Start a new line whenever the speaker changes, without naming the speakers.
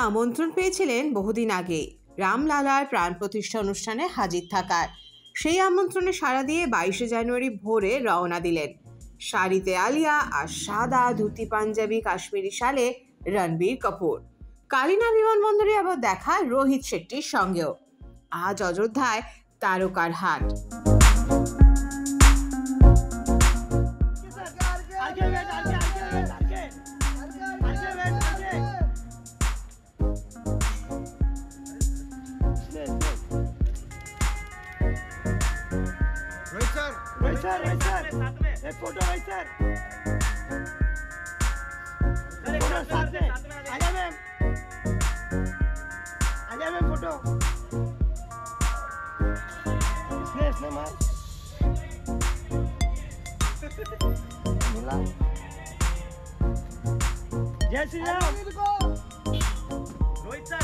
আমন্ত্রণ পেয়েছিলেন বহুদিন আগে রামলালার প্রাণ প্রতিষ্ঠা অনুষ্ঠানে হাজির থাকার। সেই আমন্ত্রণে সাড়া দিয়ে 22শে জানুয়ারি ভোরে রওনা দিলেন। শাড়িতে আলিয়া আর সাদা ধুতি পাঞ্জাবি কাশ্মীরি শালে রণবীর কাপুর। কালিনা বিমানবন্দরে আবার দেখা রোহিত শেট্টির সঙ্গেও। আজ অযোধ্যায় তারকার হাট।
एक फोटो भाई सर साथ में आजा मैम फोटो इसने मार जय श्री राम रोहित सर